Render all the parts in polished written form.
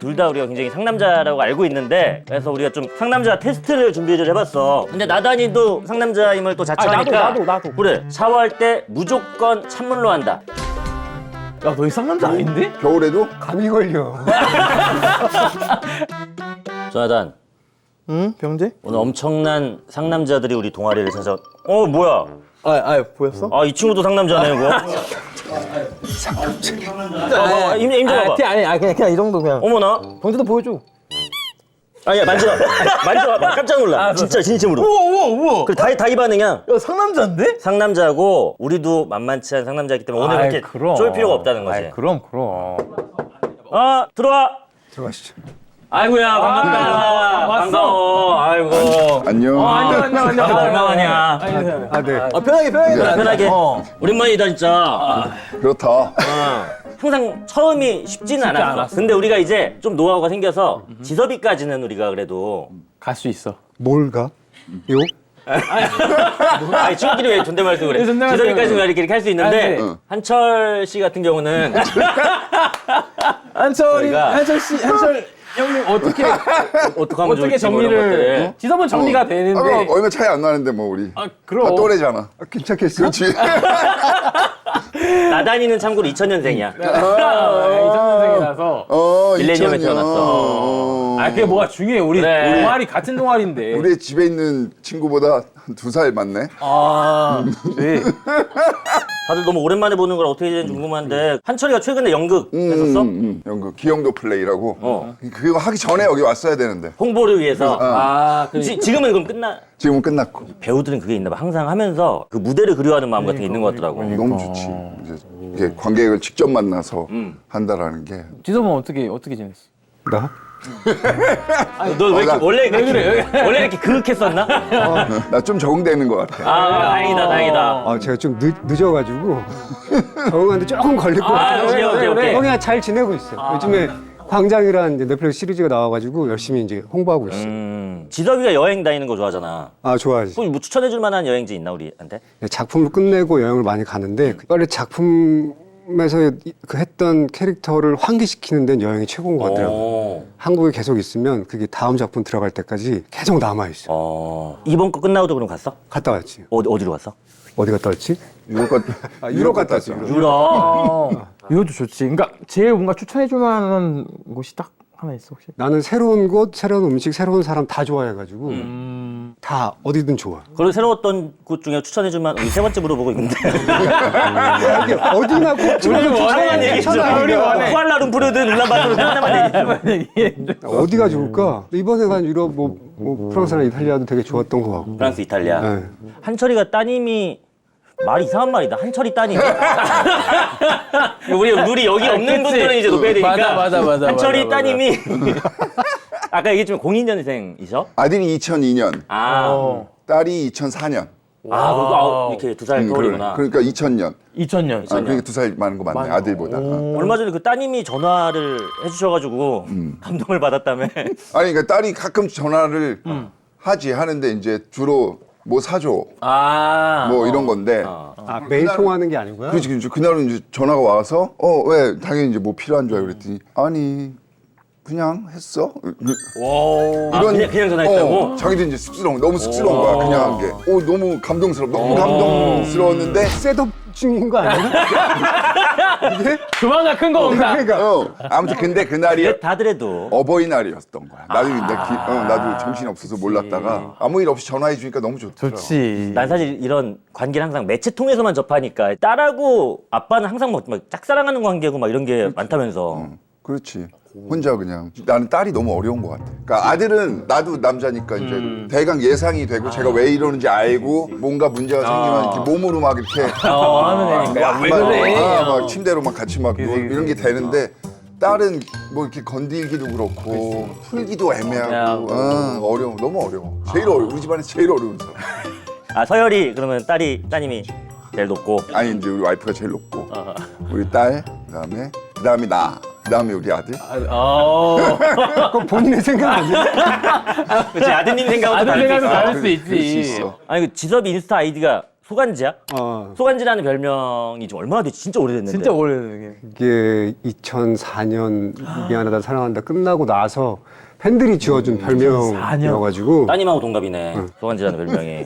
둘 다 우리가 굉장히 상남자라고 알고 있는데 그래서 우리가 좀 상남자 테스트를 준비를 해봤어. 근데 나단이도 상남자임을 또 자처하니까 나도. 그래 샤워할 때 무조건 찬물로 한다. 야, 너 이 상남자 아닌데? 겨울에도? 감이 걸려. 조나단 응? 병재? 오늘 엄청난 상남자들이 우리 동아리를 찾아. 뭐야? 보였어? 이 친구도 상남자네 이거. 힘 좀 봐봐. 그냥 이 정도 그냥. 어머나. 병재도 보여줘. 아니야 만져봐. 깜짝 놀라. 진짜 진심으로. 우와. 그래 다이 반응이야. 야, 상남자인데? 상남자고 우리도 만만치 않은 상남자이기 때문에 오늘 그렇게 쫄 필요가 없다는 거지. 그럼. 들어와. 들어가시죠. 아이고야 반갑다. 반가워. 아이고. 안녕. 안녕. 얼마만이야. 네. 편하게. 오랜만이다 진짜. 그렇다. 항상 처음이 쉽지는 않았어. 근데 우리가 이제 좀 노하우가 생겨서 지섭이까지는 우리가 그래도 갈 수 있어. 뭘 가? 요? 친구끼리 왜 존댓말 쓰고 그래? 존댓말 지섭이까지는 이렇게 할 수 있는데 네. 한철 씨 같은 경우는 한철 형님 어떻게 하면 어떻게 좋을지 뭐 이런 것들. 정리를 지섭은 정리가 되는데 얼마 차이 안 나는데 뭐 우리. 그럼 다 또래잖아. 괜찮겠어? 그렇지. 나단이는 참고로 2000년생이야. 2000년생이라서 밀레니엄에 2000년. 태어났어. 그게 뭐가 중요해. 우리 그래. 동아리 같은 동아리인데. 우리 집에 있는 친구보다 한 2살 많네. 네. 다들 너무 오랜만에 보는 걸 어떻게 되는지 궁금한데 한철이가 최근에 연극 했었어? 연극 기영도 플레이라고. 어. 그거 하기 전에 여기 왔어야 되는데. 홍보를 위해서. 지금은 그럼 지금은 끝났고. 배우들은 그게 있나 봐. 항상 하면서 그 무대를 그리워하는 마음 같은 게 있는 것 같더라고. 너무 좋지. 이제 이게 관객을 직접 만나서 한다라는 게. 지섭은 어떻게 지냈어? 나? 너 왜 이렇게 원래 이렇게 그윽했었나? 나 좀 적응되는 것 같아. 다행이다. 제가 좀 늦어가지고 적응하는데 조금 걸릴 것 같아요. 오케이. 그냥 잘 지내고 있어요. 요즘에 광장이라는 이제 넷플릭스 시리즈가 나와가지고 열심히 이제 홍보하고 있어요. 지섭이가 여행 다니는 거 좋아하잖아. 좋아하지. 뭐 추천해줄 만한 여행지 있나 우리한테? 작품을 끝내고 여행을 많이 가는데 원래 작품에서 그 했던 캐릭터를 환기시키는 데는 여행이 최고인 것 같더라고요. 한국에 계속 있으면 그게 다음 작품 들어갈 때까지 계속 남아있어. 이번 거 끝나고도 그럼 갔어? 갔다 왔지. 어디로 갔어? 어디 갔다 왔지? 유럽 갔다 왔어. 유럽. 이것도 좋지. 그러니까 제일 뭔가 추천해줄 만한 곳이 딱 하나 있어 혹시? 나는 새로운 곳, 새로운 음식, 새로운 사람 다 좋아해가지고 다 어디든 좋아. 그리고 새로웠던 곳 중에 추천해줄 만한 우리 세 번째 물어보고 있는데 어디나 꼭 하나만 얘기해줘. 쿠알라룸푸르든 울란바토르든 하나만 얘기해줘. 어디가 좋을까? 이번에 간 유럽 뭐 프랑스나 이탈리아도 되게 좋았던 것 같고. 프랑스, 이탈리아. 네. 한철이가 따님이 말이 이상한 말이다. 한철이 따님. 우리 여기 없는 분들은 이제 높여야 되니까. 맞아. 한철이 따님이 아까 얘기했지만 02년생이셔? 아들이 2002년, 딸이 2004년. 그리고 이렇게 2살 터울이구나. 그러니까 2000년. 2000년. 그러니까 2살 많은 거 맞네, 아들보다. 얼마 전에 그 따님이 전화를 해주셔가지고 감동을 받았다며. 아니, 그러니까 딸이 가끔 전화를 하는데 이제 주로 뭐 사줘, 뭐 이런 건데. 매일 통화하는 게 아니고요? 그렇지. 그날은 이제 전화가 와서, 왜? 당연히 이제 뭐 필요한 줄 알고 그랬더니, 아니, 그냥 했어? 그냥 전화했다고? 자기도 이제 너무 쑥스러운 거야, 그냥 한 게. 너무 너무 감동스러웠는데. 셋업 중인 거 아니야? 조만간 큰 거 온다. 그러니까. 아무튼 근데 그날이 다들 해도. 어버이날이었던 거야. 나도 정신이 없어서 몰랐다가 아무 일 없이 전화해 주니까 너무 좋더라고. 좋지. 난 사실 이런 관계를 항상 매체 통해서만 접하니까 딸하고 아빠는 항상 막 짝사랑하는 관계고 막 이런 게 많다면서. 그렇지. 혼자 그냥. 나는 딸이 너무 어려운 것 같아. 그러니까 아들은 나도 남자니까 이제 대강 예상이 되고 제가 왜 이러는지 알고 뭔가 문제가 생기면 이렇게 몸으로 막 이렇게 하면 되니까. 왜 그래? 막 침대로 막 같이 막 이런 게 되는데 딸은 뭐 이렇게 건들기도 그렇고 풀기도 애매하고 어려워. 너무 어려워. 제일 어려워. 우리 집안에서 제일 어려운 사람. 서열이 그러면 따님이 제일 높고. 아니 이제 우리 와이프가 제일 높고 우리 딸 그다음에 나 그다음에 우리 아들. 그건 본인의 생각 아니야? 그렇지 아드님 생각은 아들 생각은 다를 수 그럴 수 있지. 있어. 아니 그 지섭이 인스타 아이디가 소간지야? 어, 소간지라는 별명이 좀 얼마나 됐지? 진짜 오래됐는데. 진짜 오래된 이게 2004년 미안하다 사랑한다 끝나고 나서 팬들이 지어준 별명이어가지고 따님하고 동갑이네. 소간지라는 별명이.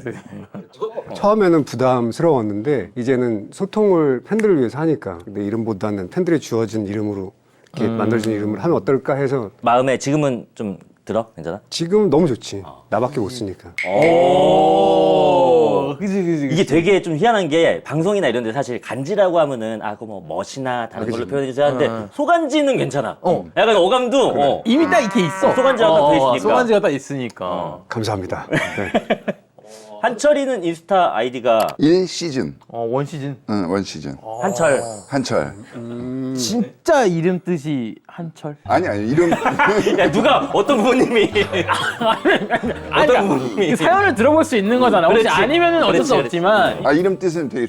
처음에는 부담스러웠는데 이제는 소통을 팬들을 위해서 하니까 내 이름보다는 팬들이 주어진 이름으로 이렇게 만들어진 이름을 하면 어떨까 해서 마음에 지금은 좀 들어? 괜찮아? 지금 너무 좋지. 나밖에 못 쓰니까. 오, 그지. 이게 되게 좀 희한한 게 방송이나 이런 데 사실 간지라고 하면은 아, 그 뭐 멋이나 다른 걸로 표현해주세요 하는데 소간지는 괜찮아. 약간 어감도 이미 딱 이렇게 있어. 소간지가 딱 돼 있으니까. 소간지가 딱 있으니까. 감사합니다. 네. 한철이는 인스타 아이디가 1시즌. 원 시즌. 응, 1시즌. 한철. 한철. 진짜 이름 뜻이 한철. 아니, 이름. 야, 누가 어떤 부모님이 어떤 부모님이 그 사연을 들어볼 수 있는 거잖아. 혹시 그렇지. 아니면은 어쩔 수 그렇지. 없지만. 아, 이름 뜻은 되게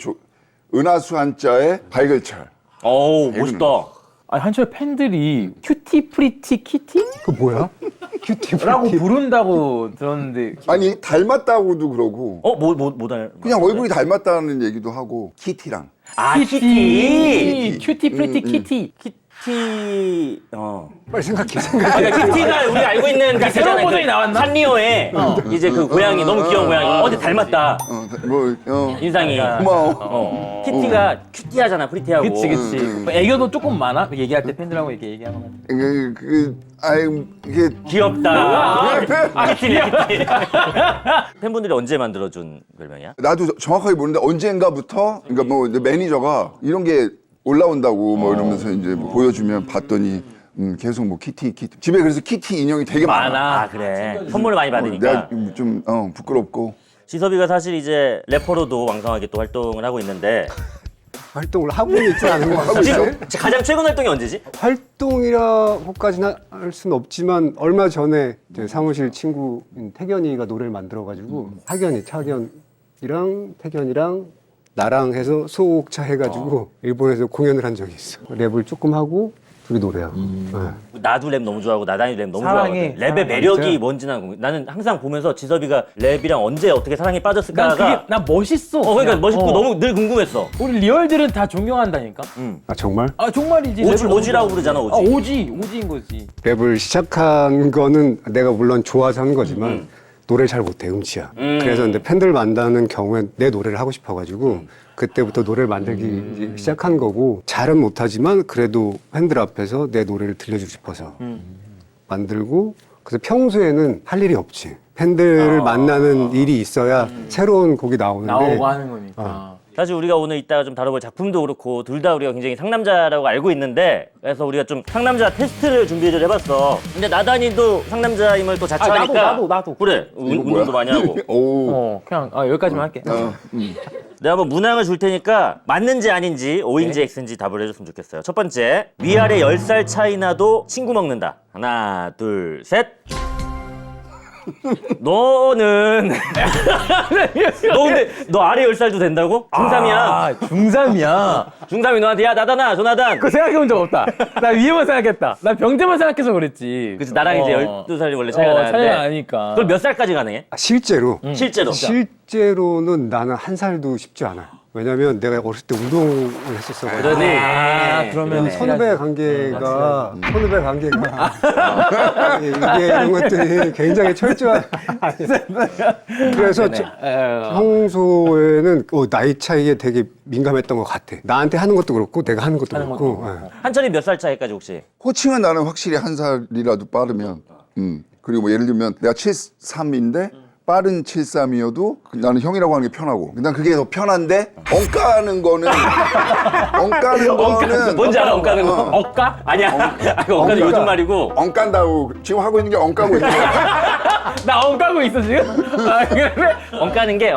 은하수 한자에 발글철. 어우, 멋있다. 아니, 한철 팬들이 큐티 프리티 키티? 그 뭐야? 라고 부른다고 들었는데. 아니, 닮았다고도 그러고. 뭐 닮? 그냥 얼굴이 닮았다는 얘기도 하고. 키티랑. 아, 키티. 큐티 프리티 키티. 키티. 빨리 생각해. 그러니까 키티가 우리가 알고 있는 그 새로운 있잖아, 버전이 나왔나? 산리오의 이제 그 고양이 너무 귀여운 고양이. 근데 닮았다. 인상이. 고마워. 키티가 큐티하잖아, 프리티하고. 그치. 애교도 조금 많아? 얘기할 때 팬들하고 이렇게 얘기하는 거. 이게 귀엽다. 키티네, 키티. 팬분들이 언제 만들어준 별명이야? 나도 정확하게 모르는데 언젠가부터 그러니까 뭐 이제 매니저가 이런 게 올라온다고 뭐 이러면서 이제 뭐 보여주면 봤더니 계속 뭐 키티 집에 그래서 키티 인형이 되게 많아. 아, 그래. 선물을 많이 받으니까. 내가 좀 부끄럽고. 지섭이가 사실 이제 래퍼로도 왕성하게 또 활동을 하고 있는데 활동을 하고 있지 않은 것 같아요. 지금 가장 최근 활동이 언제지? 활동이라고까지는 할 수는 없지만 얼마 전에 이제 사무실 친구인 태견이가 노래를 만들어가지고 차견이랑 태견이랑 나랑 해서 소옥차 해가지고 일본에서 공연을 한 적이 있어. 랩을 조금 하고 둘이 노래하고. 네. 나도 랩 너무 좋아하고 나단이 랩 너무 사랑해. 좋아하거든. 랩의 매력이 진짜? 뭔지 나는 항상 보면서 지섭이가 랩이랑 언제 어떻게 사랑에 난 빠졌을까가 그게, 난 멋있어. 그러니까 그냥. 멋있고 너무 늘 궁금했어. 우리 리얼들은 다 존경한다니까. 아 정말? 아, 정말이지. 랩을 너무 오지라고 좋아해. 부르잖아, 오지. 아, 오지인 거지. 랩을 시작한 거는 내가 물론 좋아서 한 거지만 노래를 잘 못해, 음치야. 그래서 근데 팬들 만나는 경우엔 내 노래를 하고 싶어가지고 그때부터 노래를 만들기 이제 시작한 거고 잘은 못하지만 그래도 팬들 앞에서 내 노래를 들려주고 싶어서 만들고 그래서 평소에는 할 일이 없지. 팬들을 만나는 일이 있어야 새로운 곡이 나오는데 나오고 하는 거니까. 사실 우리가 오늘 이따가 좀 다뤄볼 작품도 그렇고 둘 다 우리가 굉장히 상남자라고 알고 있는데 그래서 우리가 좀 상남자 테스트를 준비를 해봤어. 근데 나단이도 상남자임을 또 자처하니까 나도. 그래 운동도 많이 하고 오. 그냥 여기까지만 할게. 내가 한번 문항을 줄 테니까 맞는지 아닌지 O인지 X인지 답을 해줬으면 좋겠어요. 첫 번째, 위아래 10살 차이 나도 친구 먹는다. 하나, 둘, 셋. 너는 너 근데 너 아래 10살도 된다고? 중3이야. 아, 중3이야. 중3이 너한테 야 나다나 조나단. 그거 생각해본 적 없다. 나 위에만 생각했다. 나 병재만 생각해서 그랬지. 그치 나랑 이제 12살이 원래 차이가 나는데 차이가 나니까. 그걸 몇 살까지 가능해? 실제로 실제로. 나는 한 살도 쉽지 않아. 왜냐면 내가 어렸을 때 운동을 했었어가지고 그러네. 아, 그러면 선후배 관계가 이게 이런 것들이 굉장히 철저한 그래서 평소에는 나이 차이에 되게 민감했던 것 같아. 나한테 하는 것도 그렇고 내가 하는 것도 그렇고. 예. 한철이 몇 살 차이까지 혹시? 호칭은 나는 확실히 한 살이라도 빠르면. 그리고 뭐 예를 들면 내가 73인데 빠른 73이어도 나는 형이라고 하는 게 편하고. 난 그게 더 편한데 엉까는 거는 뭔지 알아? 엉까는 거? 억까? 아니야. 엉까는 요즘 말이고. 엉깐다고 지금 하고 있는 게 엉까고 있는 거야. 나 엉까고 있어 지금? 아, 그래? 엉까는 게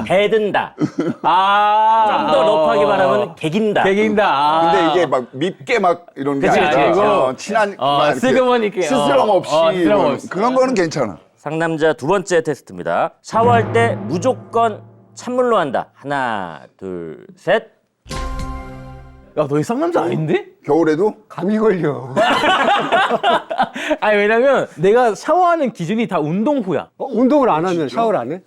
대든다. 아, 좀 더 러프하게 말하면 개긴다. 개긴다. 아. 근데 이게 막 밉게 막 이런 게 그치, 아니고 그치. 친한 막 이렇게 슬그머니 스스럼 없이 스스럼 뭐 없이. 그런 거는 괜찮아. 상남자 두 번째 테스트입니다. 샤워할 때 무조건 찬물로 한다. 하나, 둘, 셋. 야, 너 이 상남자 아닌데? 겨울에도 감이 걸려. 아니, 왜냐면 내가 샤워하는 기준이 다 운동 후야. 운동을 안 하면 샤워를 안 해?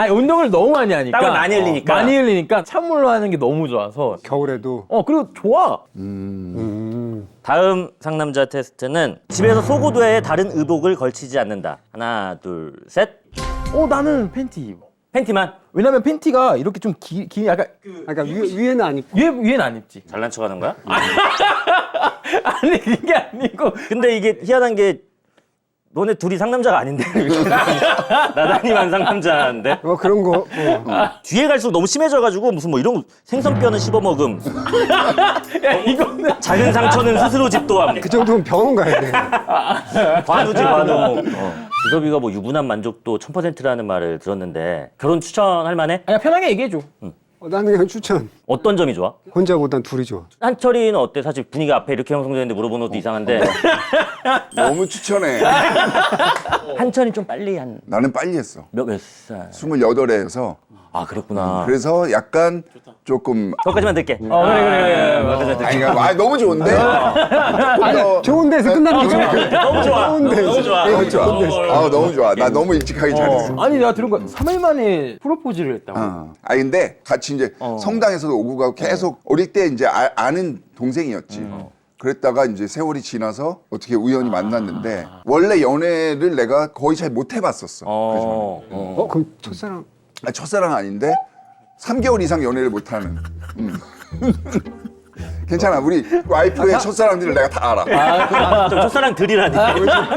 아니 운동을 너무 많이 하니까 땀을 많이 흘리니까. 많이 흘리니까 찬물로 하는 게 너무 좋아서 겨울에도 그리고 좋아. 다음 상남자 테스트는 집에서 속옷 외에 다른 의복을 걸치지 않는다. 하나, 둘, 셋. 나는 팬티 입어. 팬티만. 왜냐면 팬티가 이렇게 좀 긴 약간 그러니까 위에는 안 입고 위에는 안 입지. 잘난 척하는 거야? 아니 그게 아니고 근데 이게 희한한 게 너네 둘이 상남자가 아닌데 나단이만 상남자인데 그런 거 뒤에 갈수록 너무 심해져가지고 무슨 뭐 이런 생선뼈는 씹어먹음 야 이거는 작은 상처는 스스로 집도함 그 정도면 병원 가야 돼. 관우지 관우 지섭이가 뭐 유부남 만족도 1000%라는 말을 들었는데 결혼 추천할 만해? 아니 편하게 얘기해 줘. 나는 그냥 추천. 어떤 점이 좋아? 혼자보단 둘이 좋아. 한철이는 어때? 사실 분위기 앞에 이렇게 형성되는데 물어보는 것도 이상한데 너무 추천해. 한철이 좀 빨리 한 나는 빨리 했어. 몇 살? 28에서. 아 그랬구나 그래서 약간 조금 저까지만 들게 그래. 아니 너무 좋은데. 좋은 데서 끝나는 거죠. 너무 좋아 너무 좋아 너무 좋아. 너무 좋아. 나 너무 일찍 하기 잘했어. 아니 내가 들은 거 3일 만에 프로포즈를 했다고. 근데 같이 이제 성당에서도 오고 가고 계속 어릴 때 이제 아는 동생이었지. 그랬다가 이제 세월이 지나서 어떻게 우연히 만났는데 원래 연애를 내가 거의 잘 못 해봤었어. 그럼 첫사랑 첫사랑 아닌데 3개월 이상 연애를 못하는. 괜찮아. 우리 와이프의 첫사랑들을 내가 다 알아. 좀 첫사랑들이라니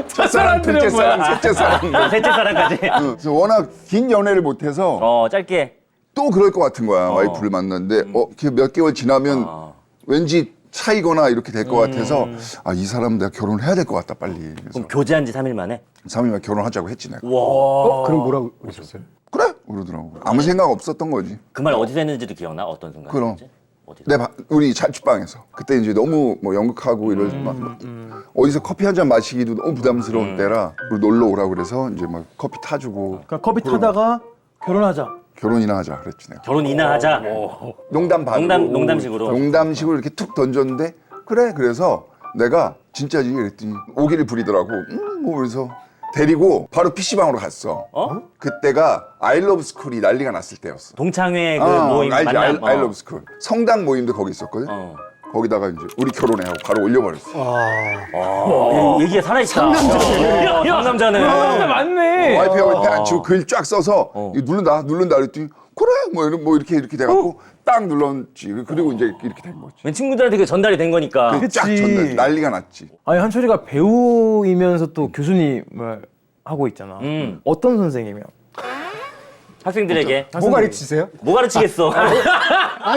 첫사랑, 둘째 사랑, 셋째 사랑. 셋째 사랑까지 그래서 워낙 긴 연애를 못해서 짧게 또 그럴 것 같은 거야. 와이프를 만났는데 몇 개월 지나면 왠지 차이거나 이렇게 될 것 같아서 이 사람 내가 결혼해야 될 것 같다 빨리. 그래서 그럼 교제한 지 3일 만에? 3일만 결혼하자고 했지 내가. 그럼 뭐라고 그러셨어요? 그래? 그러더라고. 아무 생각 없었던 거지. 그 말 어디서 했는지도 기억나? 어떤 순간이었지? 어디서? 우리 자취방에서 그때 이제 너무 뭐 연극하고 이럴 막 어디서 커피 한 잔 마시기도 너무 부담스러운 때라 그리고 놀러 오라고 그래서 이제 막 커피 타주고 그러니까 커피 타다가 결혼하자. 결혼이나 하자 그랬지 내가. 결혼이나 하자 농담 반으로. 농담식으로. 농담식으로 이렇게 툭 던졌는데 그래 그래서 내가 진짜지 그랬더니 오기를 부리더라고. 뭐 그래서 데리고 바로 PC방으로 갔어. 그때가 아이러브 스쿨이 난리가 났을 때였어. 동창회 그 모임 알지? 만남? 아이러브 스쿨. 성당 모임도 거기 있었거든. 거기다가 이제 우리 결혼해 하고 바로 올려버렸어. 얘기가 살아있다 상남자네 진짜 맞네. 와이프가 옆에 앉히고 글 쫙 써서 이거 누른다 그랬더니 그래 뭐 이렇게 돼갖고 딱 눌렀지. 그리고 이제 이렇게 된 거지. 웬 친구들한테 그 전달이 된 거니까 쫙 전달 난리가 났지. 아니 한철이가 배우이면서 또 교수님을 하고 있잖아. 어떤 선생님이야? 학생들에게 뭐 가르치세요? 뭐 가르치겠어?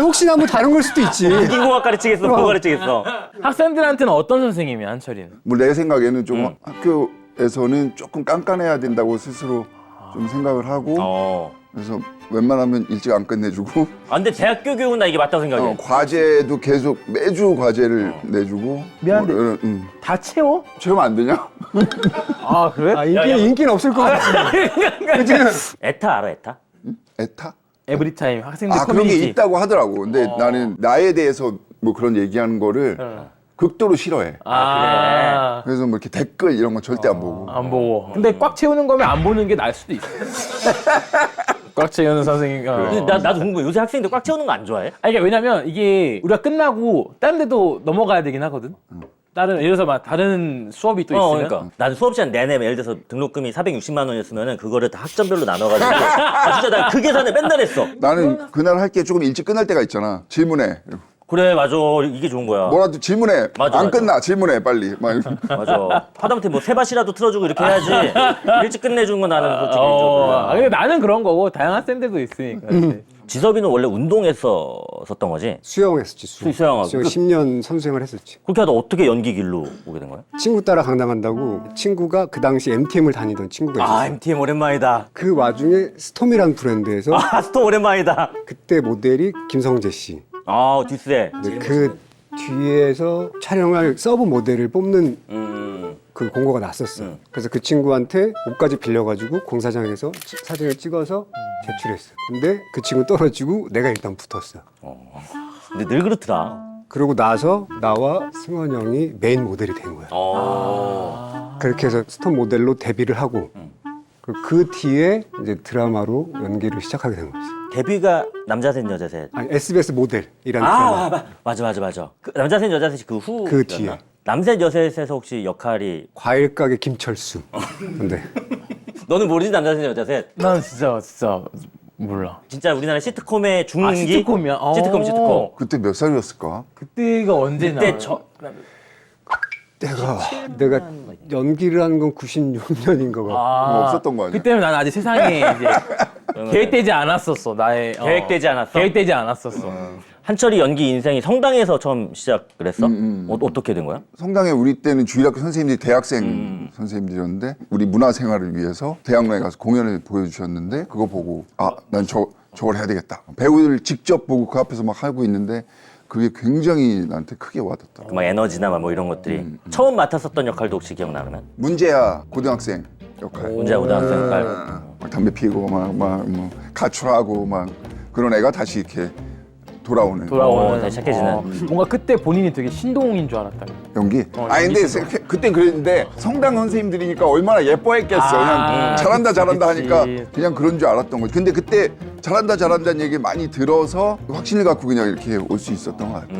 혹시나 뭐 다른 걸 수도 있지. 국인공학 가르치겠어? 뭐 가르치겠어? 학생들한테는 어떤 선생님이야 한철이는? 뭐 내 생각에는 좀 학교에서는 조금 깐깐해야 된다고 스스로 좀 생각을 하고 그래서 웬만하면 일찍 안 끝내주고 근데 대학교 교육은 나 이게 맞다고 생각해 과제도 계속 매주 과제를 내주고 미안한데. 뭐, 다 채워? 채우면 안 되냐? 아 그래? 인기는 없을 것 같아. 에타 알아 에타? 에타? 에브리타임 학생들 그런 게 커뮤니티. 있다고 하더라고. 근데 나는 나에 대해서 뭐 그런 얘기하는 거를 극도로 싫어해. 그래. 그래서 뭐 이렇게 댓글 이런 거 절대 안 보고. 안 보고. 근데 꽉 채우는 거면 안 보는 게 나을 수도 있어. 꽉 채우는 선생님. 근데 나도 궁금해 요새 학생들 꽉 채우는 거 안 좋아해? 아니 그러니까 왜냐면 이게 우리가 끝나고 다른 데도 넘어가야 되긴 하거든. 다른 예를 들어서 막 다른 수업이 또 있으면. 그러니까 나는 수업 시간 내내 예를 들어서 등록금이 460만 원이었으면은 그거를 다 학점별로 나눠가지고 진짜 나 그 계산을 맨날 했어. 나는 그날 할 게 조금 일찍 끝날 때가 있잖아. 질문해. 그래 맞아 이게 좋은 거야. 뭐라도 질문해. 맞아, 안 맞아. 끝나. 질문해 빨리. 막 이렇게. 맞아. 하다못해 뭐 세밭이라도 틀어주고 이렇게 해야지 일찍 끝내주는 건 나는 솔직히 좀. 근데 나는 그런 거고 다양한 쌤들도 있으니까. 지섭이는 원래 운동했었던 거지? 수영했었지. 수영하고. 수영 10년 선수생활 했었지. 그렇게 하다 어떻게 연기 길로 오게 된 거야? 친구 따라 강당한다고 친구가 그 당시 MTM을 다니던 친구가 있었어. MTM 오랜만이다. 그 와중에 스톰이라는 브랜드에서 스톰 오랜만이다. 그때 모델이 김성재 씨. 뒷세. 근데 그 뒤에서 촬영할 서브 모델을 뽑는 그 공고가 났었어. 그래서 그 친구한테 옷까지 빌려가지고 공사장에서 사진을 찍어서 제출했어. 근데 그 친구 떨어지고 내가 일단 붙었어. 근데 늘 그렇더라. 그러고 나서 나와 승원 형이 메인 모델이 된 거야. 그렇게 해서 스톱 모델로 데뷔를 하고 그 뒤에 이제 드라마로 연기를 시작하게 된 거지. 데뷔가 남자셋 여자셋. 아니 SBS 모델이라는 드라마. 맞아. 그 남자셋 여자셋이 그 후. 그 뒤에. 남셋 여셋에서 혹시 역할이 과일 가게 김철수. 근데 너는 모르지 남자셋 여자셋. 난 진짜 몰라. 진짜 우리나라 시트콤의 중기. 시트콤이야? 시트콤. 그때 몇 살이었을까? 그때가 언제나. 그때 내가 연기를 한 건 96년인가 봐. 뭐 없었던 거 아니야? 그때는 난 아직 세상에 이제 계획되지 않았었어. 나의 계획되지 않았어? 계획되지 않았었어. 한철이 연기 인생이 성당에서 처음 시작을 했어? 어떻게 된 거야? 성당에 우리 때는 주일학교 선생님들이 대학생 선생님들이었는데 우리 문화생활을 위해서 대학로에 가서 공연을 보여주셨는데 그거 보고 난 저걸 해야 되겠다. 배우를 직접 보고 그 앞에서 막 하고 있는데 그게 굉장히 나한테 크게 와닿더라고. 막 에너지나 뭐 이런 것들이 처음 맡았었던 역할도 혹시 기억나면? 문제야 고등학생 역할. 문제야 고등학생 역할. 막 담배 피고 막 뭐 가출하고 막 그런 애가 다시 이렇게 돌아오는 다시 시작해지는. 뭔가 그때 본인이 되게 신동인 줄 알았다. 연기. 연기 근데 그땐 그랬는데 성당 선생님들이니까 얼마나 예뻐했겠어. 그냥 잘한다 하니까 그치. 그냥 그런 줄 알았던 거지. 근데 그때 잘한다는 얘기 많이 들어서 확신을 갖고 그냥 이렇게 올 수 있었던 것 같아.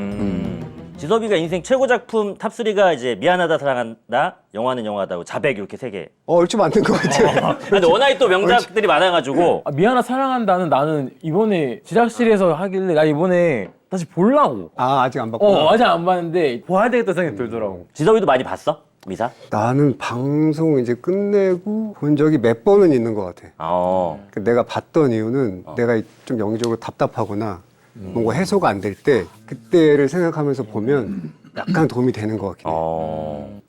지섭이가 인생 최고 작품 탑3가 이제 미안하다 사랑한다, 영화는 영화다고 자백 이렇게 3개. 얼추 맞는 것 같아. 근데 워낙에 또 명작들이 많아가지고 미안하 사랑한다는 나는 이번에 제작실에서 하길래 나 이번에 다시 보려고. 아직 안 봤구나. 아직 안 봤는데 봐야 되겠다 생각이 들더라고. 지섭이도 많이 봤어? 미사? 나는 방송 이제 끝내고 본 적이 몇 번은 있는 것 같아. 내가 봤던 이유는 내가 좀 연기적으로 답답하거나 뭔가 해소가 안 될 때 그때를 생각하면서 보면 약간 도움이 되는 것 같긴 해.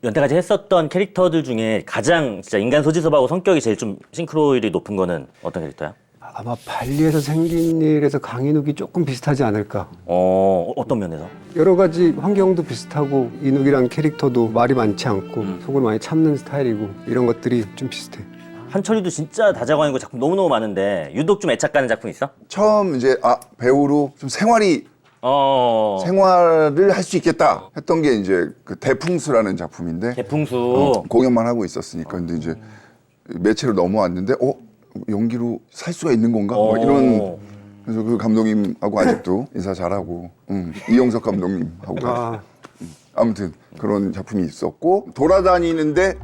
연태까지 했었던 캐릭터들 중에 가장 진짜 인간 소지섭하고 성격이 제일 좀 싱크로율이 높은 거는 어떤 캐릭터야? 아마 발리에서 생긴 일에서 강인욱이 조금 비슷하지 않을까. 어떤 면에서? 여러 가지 환경도 비슷하고 인욱이란 캐릭터도 말이 많지 않고 속을 많이 참는 스타일이고 이런 것들이 좀 비슷해. 한철이도 진짜 다자광이고 작품 너무너무 많은데 유독 좀 애착 가는 작품 있어? 처음 이제 배우로 좀 생활을 할 수 있겠다 했던 게 이제 그 대풍수라는 작품인데 대풍수. 공연만 하고 있었으니까 근데 이제 매체로 넘어왔는데 연기로 살 수가 있는 건가? 뭐 이런 그래서 그 감독님하고 아직도 인사 잘하고 이용석 감독님하고 아무튼 그런 작품이 있었고 돌아다니는데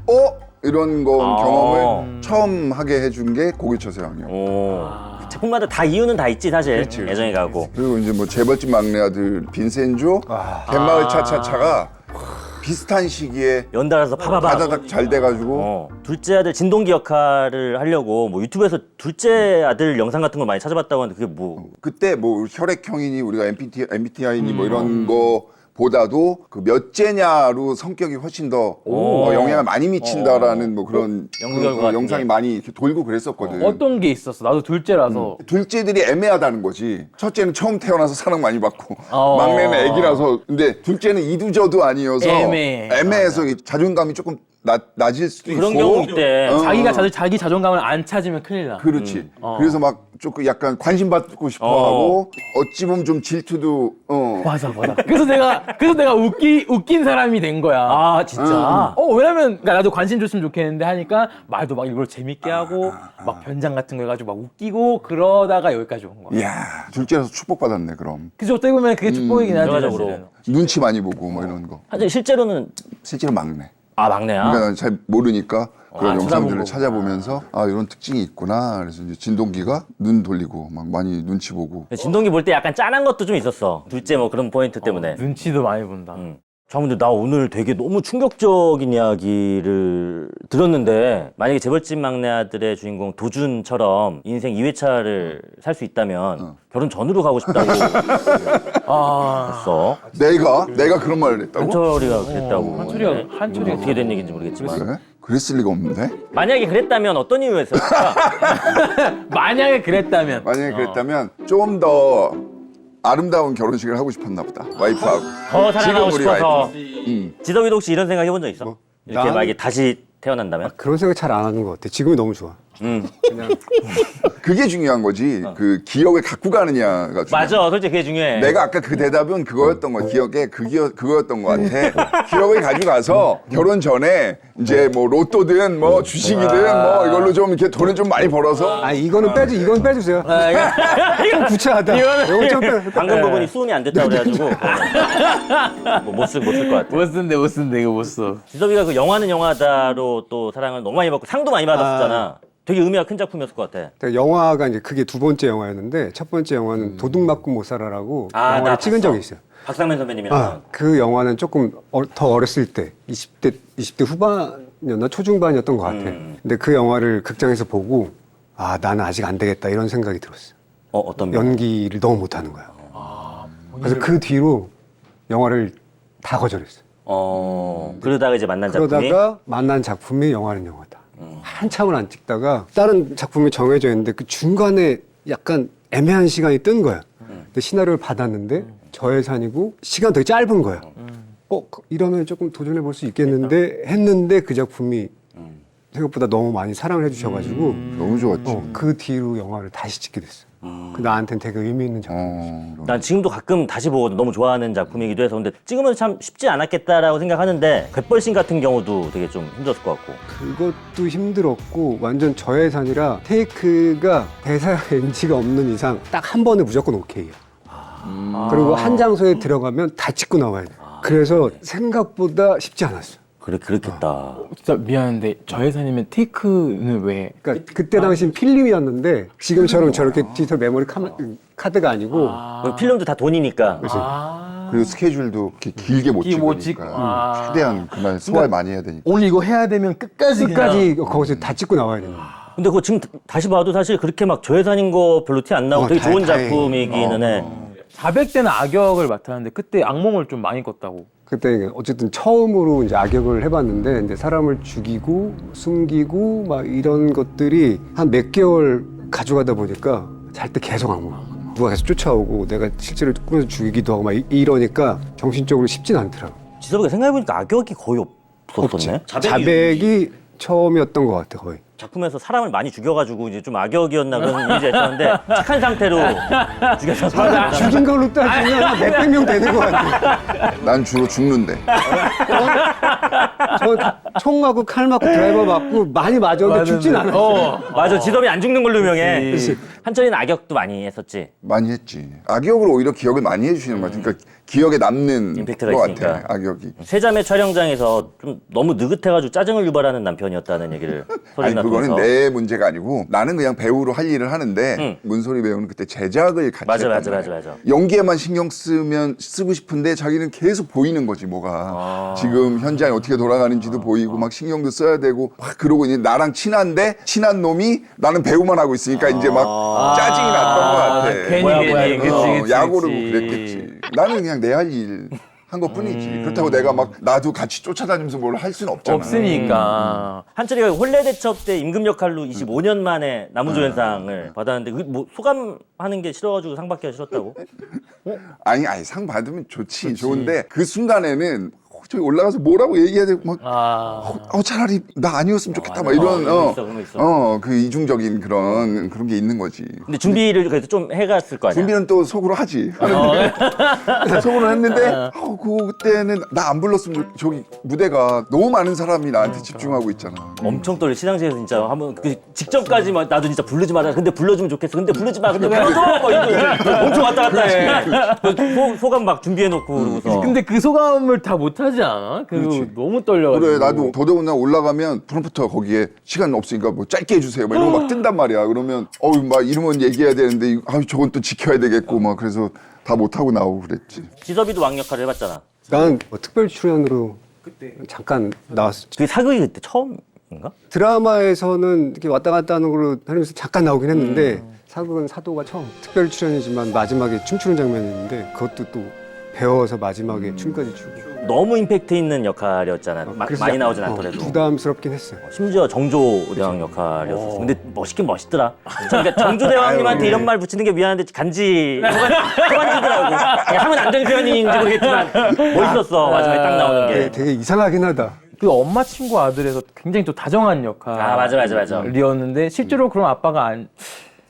이런 거 경험을 처음 하게 해준 게 고기처 세왕이요. 작품마다 다 이유는 다 있지 사실. 그렇지. 애정이 가고. 그리고 이제 뭐 재벌집 막내 아들 빈센조, 갯마을 차차차가 비슷한 시기에 연달아서 파바바. 다다닥 잘 돼가지고 둘째 아들 진동기 역할을 하려고 뭐 유튜브에서 둘째 아들 영상 같은 걸 많이 찾아봤다고 하는데 그게 뭐 그때 뭐 혈액형이니 우리가 MBTI니 뭐 이런 거 보다도 그 몇째냐로 성격이 훨씬 더 영향을 많이 미친다라는 뭐 그런 연구 결과 같은 영상이 게. 많이 이렇게 돌고 그랬었거든. 어떤 게 있었어? 나도 둘째라서. 둘째들이 애매하다는 거지. 첫째는 처음 태어나서 사랑 많이 받고 어. 막내는 애기라서 근데 둘째는 이두저도 아니어서 애매해. 애매해서 자존감이 조금 낮을 수도 있고 그런 경우 있대. 자기 자존감을 안 찾으면 큰일 나. 그렇지. 그래서 막 조금 약간 관심 받고 싶어하고 어찌 보면 좀 질투도 맞아. 그래서 내가 웃긴 사람이 된 거야. 아 진짜. 왜냐면 그러니까 나도 관심 줬으면 좋겠는데 하니까 말도 막 일부러 재밌게 하고 막 변장 같은 거 해가지고 막 웃기고 그러다가 여기까지 온 거야. 이야 둘째라서 축복받았네 그럼. 그래서 어떻게 보면 그게 축복이긴 하지. 결과적으로. 사실은. 눈치 많이 보고 뭐 이런 거. 사실 실제로는 실제로 막내. 막내야. 그러니까 난 잘 모르니까 그런 영상들을 찾아보고. 찾아보면서 이런 특징이 있구나. 그래서 이제 진동기가 눈 돌리고 막 많이 눈치 보고. 진동기 볼 때 약간 짠한 것도 좀 있었어. 둘째 뭐 그런 포인트 때문에. 눈치도 많이 본다. 자, 근데 나 오늘 되게 너무 충격적인 이야기를 들었는데 만약에 재벌집 막내 아들의 주인공 도준처럼 인생 2회차를 살 수 있다면 결혼 전으로 가고 싶다고 했어. 내가 그런 말을 했다고? 한철이가 그랬다고. 한철이가 어떻게 된 얘기인지 모르겠지만 그래? 그랬을 리가 없는데? 만약에 그랬다면 어떤 이유였을까? 만약에 그랬다면 만약에 그랬다면 좀 더 아름다운 결혼식을 하고 싶었나 보다. 와이프하고. 더 사랑하고 지금 우리 싶어서. 와이프. 지섭이도 혹시 이런 생각 해본 적 있어? 이렇게 난- 만약에 다시 태어난다면? 그런 생각 잘 안 하는 것 같아. 지금이 너무 좋아. 그냥 그게 중요한 거지. 그 기억을 갖고 가느냐가 중요해. 맞아, 솔직히 그게 중요해. 내가 아까 그 대답은 그거였던 거야. 기억에 그거였던 것 같아. 기억을 가져가서 결혼 전에 이제 뭐 로또든 뭐 주식이든 뭐 이걸로 좀 이렇게 돈을 좀 많이 벌어서 이건 빼주세요. 좀 구체하다. 이건 좀 빼. 방금 부분이 수음이 안 됐다고 그래가지고 못 쓸 것 같아. 못 쓴데 이거 못 써. 지섭이가 그 영화는 영화다로 또 사랑을 너무 많이 받고 상도 많이 받았었잖아. 되게 의미가 큰 작품이었을 것 같아. 그러니까 영화가 이제 그게 두 번째 영화였는데 첫 번째 영화는 도둑 맞고 못 살아라고 나 영화를 찍은 봤어. 적이 있어요. 박상면 선배님이랑. 그 영화는 조금 더 어렸을 때 20대 후반이었나 초중반이었던 것 같아. 근데 그 영화를 극장에서 보고 나는 아직 안 되겠다 이런 생각이 들었어. 어떤 면? 연기를 너무 못하는 거야. 그래서 그 뒤로 영화를 다 거절했어. 그러다가 이제 만난 작품이 그러다가 만난 작품이 영화는 영화다. 한참을 안 찍다가 다른 작품이 정해져 있는데 그 중간에 약간 애매한 시간이 뜬 거야. 근데 시나리오를 받았는데 저예산이고 시간 되게 짧은 거야. 이러면 조금 도전해 볼 수 있겠는데 했는데 그 작품이 생각보다 너무 많이 사랑을 해주셔가지고 너무 좋았지. 그 뒤로 영화를 다시 찍게 됐어. 그 나한테는 되게 의미 있는 작품이었어. 난 지금도 가끔 다시 보거든. 너무 좋아하는 작품이기도 해서. 근데 찍으면 참 쉽지 않았겠다라고 생각하는데 갯벌씬 같은 경우도 되게 좀 힘들었을 것 같고. 그것도 힘들었고 완전 저예산이라 테이크가 대사 NG가 없는 이상 딱 한 번에 무조건 오케이야. 그리고 한 장소에 들어가면 다 찍고 나와야 돼. 그래서 생각보다 쉽지 않았어. 그렇겠다. 진짜 미안한데 저예산이면 테이크는 왜? 그러니까 그때 당시엔 필름이었는데 지금처럼 저렇게 디지털 메모리 카드가 아니고 필름도 다 돈이니까. 그리고 스케줄도 이렇게 길게 못 못 찍으니까 찍고. 최대한 그날 소화를 많이 해야 되니까. 오늘 이거 해야 되면 끝까지 거기서 다 찍고 나와야 되는 거야. 근데 그거 지금 다시 봐도 사실 그렇게 막 저예산인 거 별로 티 안 나고 되게 좋은 다행히. 작품이기는 해. 400대는 악역을 맡았는데 그때 악몽을 좀 많이 꿨다고. 그때 어쨌든 처음으로 이제 악역을 해봤는데 이제 사람을 죽이고 숨기고 막 이런 것들이 한 몇 개월 가져가다 보니까 잘 때 계속 악몽. 누가 계속 쫓아오고 내가 실제로 꿈에서 죽이기도 하고 막 이러니까 정신적으로 쉽진 않더라고. 지섭이가 생각해보니까 악역이 거의 없었네. 자백이 처음이었던 것 같아 거의. 작품에서 사람을 많이 죽여가지고 이제 좀 악역이었나 그런 이미지가 있었는데 착한 상태로 죽여서 죽인 걸로 따지면 한 몇백 명 되는 것 같아. 난 주로 죽는데. 저 총 맞고 칼 맞고 드라이버 맞고 많이 맞았는데 죽진 않았어. 맞아, 지섭이 안 죽는 걸로 유명해. 한철이는 악역도 많이 했었지. 많이 했지. 악역으로 오히려 기억을 많이 해주시는 것 같아. 그러니까 기억에 남는 임팩트가 것 있으니까. 같아. 악역이. 세자매 촬영장에서 좀 너무 느긋해가지고 짜증을 유발하는 남편이었다는 얘기를 아니 소리나 그거는 통해서. 내 문제가 아니고 나는 그냥 배우로 할 일을 하는데 문소리 배우는 그때 제작을 같이 맞아, 했단 맞아, 말이야. 맞아. 연기에만 신경 쓰고 싶은데 자기는 계속 보이는 거지 뭐가 지금 현장이 어떻게 돌아가는지도 보이고 막 신경도 써야 되고 막 그러고 이제 나랑 친한데 친한 놈이 나는 배우만 하고 있으니까 이제 막 짜증이 났던 것 같아. 괜히 뭐야, 괜히 뭐야, 그치. 야구를 그랬겠지. 나는 그냥 내 할 일 한 것뿐이지. 그렇다고 내가 막 나도 같이 쫓아다니면서 뭘 할 수는 없잖아. 없으니까. 한철이가 홀레대첩 때 임금 역할로 25년 만에 나무조연상을 받았는데 그 뭐 소감하는 게 싫어가지고 상 받기가 싫었다고? 아니 상 받으면 좋지. 좋은데 그 순간에는 저기 올라가서 뭐라고 얘기해야 되고 막 차라리 나 아니었으면 좋겠다 막 이런 그런 거 있어. 그 이중적인 그런 게 있는 거지. 근데 준비를 그래도 좀 해갔을 거 아니야? 준비는 또 속으로 하지. 속으로 했는데 그때는 나 안 불렀으면 저기 무대가 너무 많은 사람이 나한테 집중하고 있잖아. 엄청 떨려. 시상식에서 진짜 한번 그 직전까지 막 나도 진짜 부르지 마라. 근데 불러주면 좋겠어. 근데 부르지 마. 근데 불러줘. 막 이러고 엄청 왔다 갔다 해. 소감 막 준비해놓고 그러고서. 근데 그 소감을 다 못하지 않아? 그리고 너무 떨려가지고. 그래 나도 더더군다나 올라가면 프롬프터 거기에 시간 없으니까 뭐 짧게 해주세요. 막 이런 거 막 뜬단 말이야. 그러면 막 이러면 얘기해야 되는데 저건 또 지켜야 되겠고 막 그래서 다 못하고 나오고 그랬지. 지섭이도 왕 역할을 해봤잖아. 난 특별 출연으로 잠깐 나왔어. 그게 사극이 그때 처음인가? 드라마에서는 이렇게 왔다 갔다 하는 걸로 하면서 잠깐 나오긴 했는데 사극은 사도가 처음. 특별 출연이지만 마지막에 춤추는 장면이 있는데 그것도 또 배워서 마지막에 춤까지 추고. 너무 임팩트 있는 역할이었잖아. 그래서 많이 나오진 약간, 않더라도. 부담스럽긴 했어요. 심지어 정조대왕 역할이었어. 근데 멋있긴 멋있더라. 그러니까 정조대왕님한테 이런 말 붙이는 게 미안한데 간지 소간지더라고. 하면 안 되는 표현인지 모르겠지만 멋있었어. 마지막에 딱 나오는 게. 되게 이상하긴 하다. 그리고 엄마 친구 아들에서 굉장히 또 다정한 아, 맞아. 역할이었는데 실제로 그런 아빠가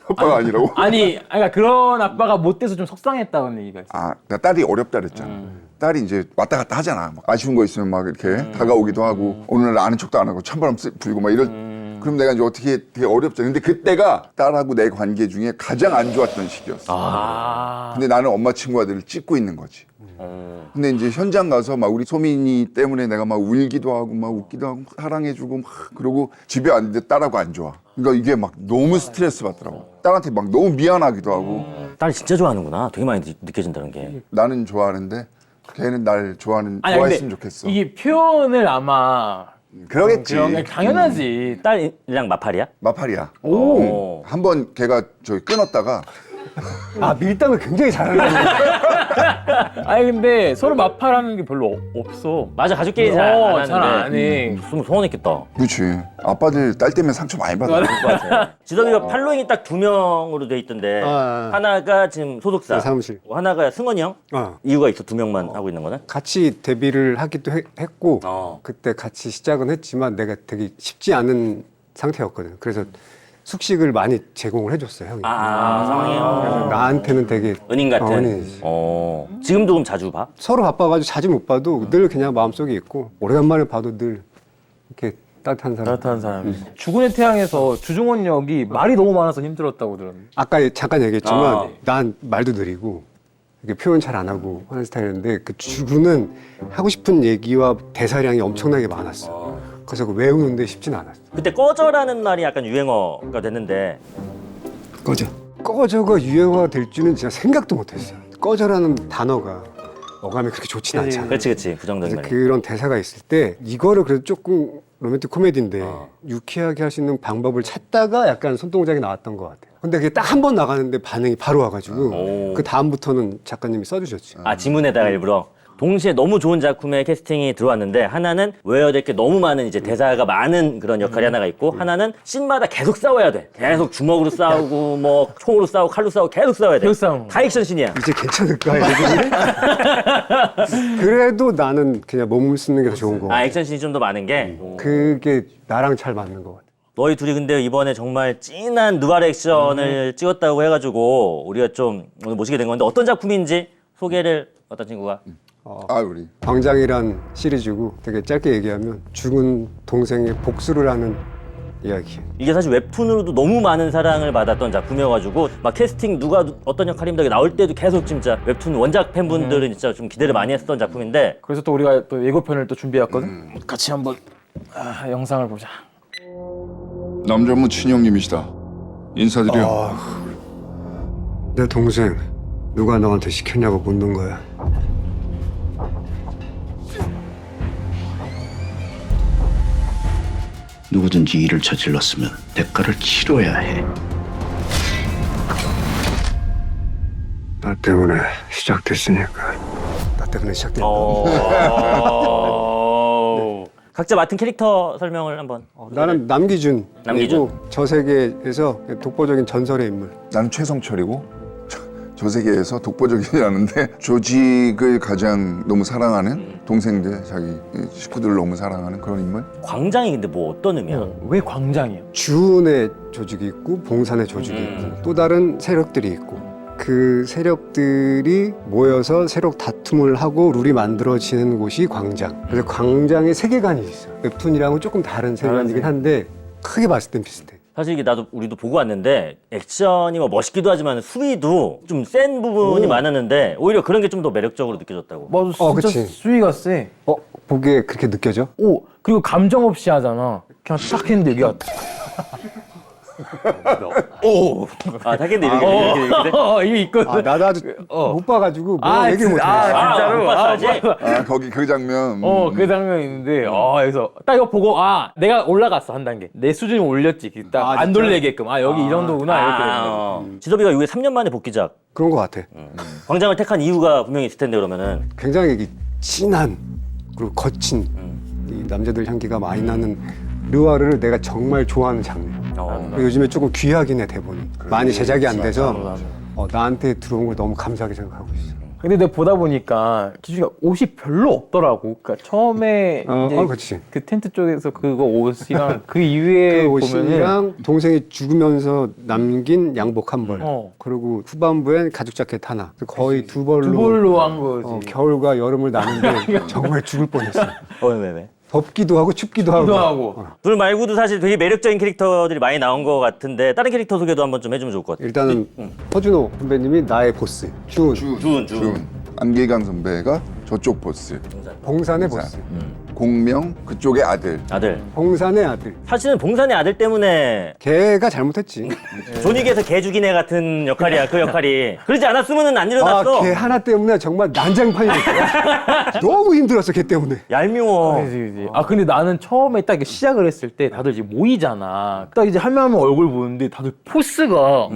오빠가 아니라고? 아니 그러니까 그런 아빠가 못 돼서 좀 속상했다는 얘기가 있어. 아, 나 딸이 어렵다 그랬잖아. 딸이 이제 왔다 갔다 하잖아. 막 아쉬운 거 있으면 막 이렇게 다가오기도 하고 오늘 아는 척도 안 하고 찬바람 불고 막 이런. 그럼 내가 이제 어떻게 되게 어렵죠. 근데 그때가 딸하고 내 관계 중에 가장 안 좋았던 시기였어. 근데 나는 엄마 친구 아들을 찍고 있는 거지. 근데 이제 현장 가서 막 우리 소민이 때문에 내가 막 울기도 하고 막 웃기도 하고 사랑해주고 막 그러고 집에 왔는데 딸하고 안 좋아. 그러니까 이게 막 너무 스트레스 받더라고. 딸한테 막 너무 미안하기도 하고. 딸이 진짜 좋아하는구나. 되게 많이 느껴진다는 게. 나는 좋아하는데 걔는 날 좋아했으면 근데 좋겠어. 이게 표현을 아마 그러겠지. 그런 게 당연하지. 딸이랑 마팔이야? 마팔이야. 오. 한번 걔가 저기 끊었다가 아 밀당을 굉장히 잘하는 아니 근데 서로 마파라는 게 별로 없어. 맞아, 가족끼리 잘 안 하는데. 잘 안 해. 좀 서운했겠다. 그렇지. 아빠들 딸 때문에 상처 많이 받아. 지섭이가 팔로잉이 딱 2명으로 돼 있던데 하나가 지금 소속사, 사무실. 하나가 승원이 형? 이유가 있어 2명만 하고 있는 거는? 같이 데뷔를 하기도 했고 어. 그때 같이 시작은 했지만 내가 되게 쉽지 않은 상태였거든. 그래서 숙식을 많이 제공을 해줬어요 형이. 상황이에요. 그래서 나한테는 되게 은인 같은. 은인이지. 지금도 그럼 자주 봐? 서로 바빠가지고 자주 못 봐도 늘 그냥 마음속에 있고 오래간만에 봐도 늘 이렇게 따뜻한 사람. 따뜻한 사람이. 죽은의 태양에서 주중원 역이 말이 너무 많아서 힘들었다고 들었는데. 아까 잠깐 얘기했지만 난 말도 느리고 이렇게 표현 잘 안 하고 하는 스타일인데 그 주구는 하고 싶은 얘기와 대사량이 엄청나게 많았어. 그래서 그 외우는데 쉽진 않았어. 그때 꺼져라는 말이 약간 유행어가 됐는데 꺼져. 꺼져가 유행어가 될 줄은 진짜 생각도 못했어요. 꺼져라는 단어가 어감이 그렇게 좋진 않잖아. 그렇지 부정적인 그래서 말이. 그런 대사가 있을 때 이거를 그래도 조금 로맨틱 코미디인데 유쾌하게 할 수 있는 방법을 찾다가 약간 손동작이 나왔던 것 같아요. 근데 그게 딱 한 번 나가는데 반응이 바로 와가지고 그 다음부터는 작가님이 써주셨지. 지문에다가 일부러 동시에 너무 좋은 작품에 캐스팅이 들어왔는데 하나는 외워야 될 게 너무 많은 이제 대사가 많은 그런 역할이 하나가 있고 하나는 씬마다 계속 싸워야 돼. 계속 주먹으로 싸우고 뭐 총으로 싸우고 칼로 싸우고 계속 싸워야 돼. 계속 싸우는 다 액션 씬이야. 이제 괜찮을까? 얘기들이? 그래도 나는 그냥 몸을 쓰는 게 더 좋은 거 같아. 액션 씬이 좀 더 많은 게 그게 나랑 잘 맞는 것 같아. 너희 둘이 근데 이번에 정말 찐한 누아르 액션을 찍었다고 해가지고 우리가 좀 오늘 모시게 된 건데 어떤 작품인지 소개를 어떤 친구가 우리 광장이란 시리즈고 되게 짧게 얘기하면 죽은 동생의 복수를 하는 이야기. 이게 사실 웹툰으로도 너무 많은 사랑을 받았던 작품이어가지고 막 캐스팅 누가 어떤 역할입니다 나올 때도 계속 진짜 웹툰 원작 팬분들은 진짜 좀 기대를 많이 했었던 작품인데 그래서 또 우리가 또 예고편을 또 준비했거든. 같이 한번 영상을 보자. 남전무 친형님이시다. 인사드려. 내 동생 누가 너한테 시켰냐고 묻는 거야. 누구든지 일을 저질렀으면 대가를 치러야 해. 나 때문에 시작됐으니까. 나 때문에 시작됐다. 각자 맡은 캐릭터 설명을 한번. 나는 남기준. 남기준. 그리고 저 세계에서 독보적인 전설의 인물. 나는 최성철이고 저 세계에서 독보적이라는데 조직을 가장 너무 사랑하는 동생들 자기 식구들을 너무 사랑하는 그런 인물. 광장이 근데 뭐 어떤 의미야? 왜 광장이야? 주운의 조직이 있고 봉산의 조직이 있고 또 다른 세력들이 있고 그 세력들이 모여서 세력 다툼을 하고 룰이 만들어지는 곳이 광장. 그래서 광장에 세계관이 있어. 웹툰이랑은 조금 다른 세계관이긴 한데 크게 봤을 땐 비슷해. 사실 이게 우리도 보고 왔는데 액션이 뭐 멋있기도 하지만 수위도 좀 센 부분이 많았는데 오히려 그런 게 좀 더 매력적으로 느껴졌다고. 맞아, 진짜 그치. 수위가 세. 보기에 그렇게 느껴져? 그리고 감정 없이 하잖아. 그냥 딱 했는데 여기가 타겟도 이렇게 이게 있거든. 나도 아직 못 봐가지고 뭐 얘기 못해. 진짜로? 거기 그 장면. 그 장면이 있는데, 그래서 딱 이거 보고, 내가 올라갔어, 한 단계. 내 수준이 올렸지. 딱 안 놀래게끔. 여기 이 정도구나. 이렇게 되는 거지. 지섭이가 이후에 3년 만에 복귀작. 그런 것 같아. 광장을 택한 이유가 분명히 있을 텐데 그러면은. 굉장히 진한 그리고 거친 이 남자들 향기가 많이 나는 르와르를 내가 정말 좋아하는 장르. 요즘에 조금 귀하긴 해 대본이. 많이 제작이 안 돼서 나한테 들어온 걸 너무 감사하게 생각하고 있어. 근데 내가 보다 보니까 기준이가 옷이 별로 없더라고. 그러니까 처음에 이제 그렇지. 그 텐트 쪽에서 그거 옷이랑 그 이후에 그 보면은 옷이랑 동생이 죽으면서 남긴 양복 한 벌. 그리고 후반부엔 가죽 자켓 하나. 거의 두 벌로. 두 벌로 한 거지. 겨울과 여름을 나누는데 정말 죽을 뻔했어. 왜? 덥기도 하고 춥기도 하고. 둘 말고도 사실 되게 매력적인 캐릭터들이 많이 나온 것 같은데 다른 캐릭터 소개도 한번 좀 해주면 좋을 것 같아요. 일단은 허준호 선배님이 나의 보스. 준. 안길강 선배가 저쪽 보스. 봉산의 봉산. 보스. 공명 그쪽의 아들. 봉산의 아들. 사실은 봉산의 아들 때문에 걔가 잘못했지. 존윅에서 개 죽인 애 같은 역할이야. 그 역할이. 그러지 않았으면 안 일어났어. 걔 하나 때문에 정말 난장판이 됐어. 너무 힘들었어, 걔 때문에. 얄미워. 그치. 근데 나는 처음에 딱 이렇게 시작을 했을 때 다들 이제 모이잖아. 딱 이제 한 명 한 명 얼굴 보는데 다들 포스가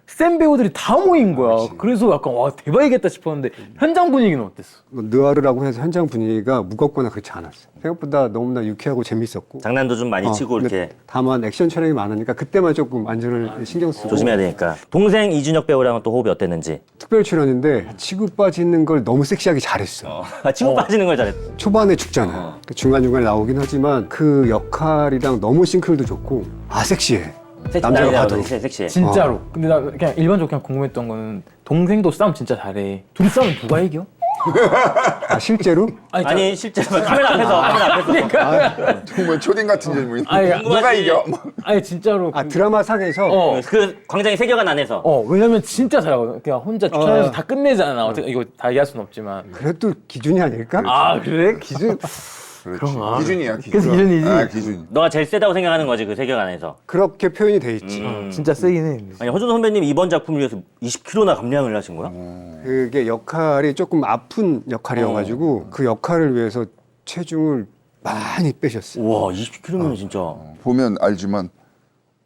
센 배우들이 다 모인 거야. 그래서 약간 와 대박이겠다 싶었는데 현장 분위기는 어땠어? 느와르라고 해서 현장 분위기가 무겁거나 그렇지 않았어. 생각보다 너무나 유쾌하고 재밌었고. 장난도 좀 많이 치고 근데 이렇게 다만 액션 촬영이 많으니까 그때만 조금 안전을 신경 쓰고. 조심해야 되니까. 동생 이준혁 배우랑은 또 호흡이 어땠는지. 특별 출연인데 치고 빠지는 걸 너무 섹시하게 잘했어. 치고 빠지는 걸 잘했어. 초반에 죽잖아. 중간중간에 나오긴 하지만 그 역할이랑 너무 싱크로도 좋고 섹시해. 남자가 봐도. 섹시해. 진짜로. 근데 나 그냥 일반적으로 그냥 궁금했던 거는 동생도 싸움 진짜 잘해. 둘이 싸우면 누가 이겨? 실제로? 아니 실제로 카메라 앞에서. 그러니까. 정말 초딩 같은 질문이. 아니, 누가 이겨? 아니 진짜로. 드라마 상에서 그 광장의 세계관 안에서. 왜냐면 진짜 잘하거든. 그냥 혼자 추천해서 다 끝내잖아. 어떻게 이거 다 얘기할 순 없지만. 그래도 기준이 아닐까? 그래? 기준. 그렇지. 그런가? 기준이야. 그래서 기준이지. 기준. 너가 제일 세다고 생각하는 거지 그 세계관 안에서. 그렇게 표현이 돼 있지. 진짜 세긴 해. 아니 허준 선배님 이번 작품을 위해서 20kg나 감량을 하신 거야? 그게 역할이 조금 아픈 역할이어가지고 그 역할을 위해서 체중을 많이 빼셨어요. 우와 20kg면 진짜. 보면 알지만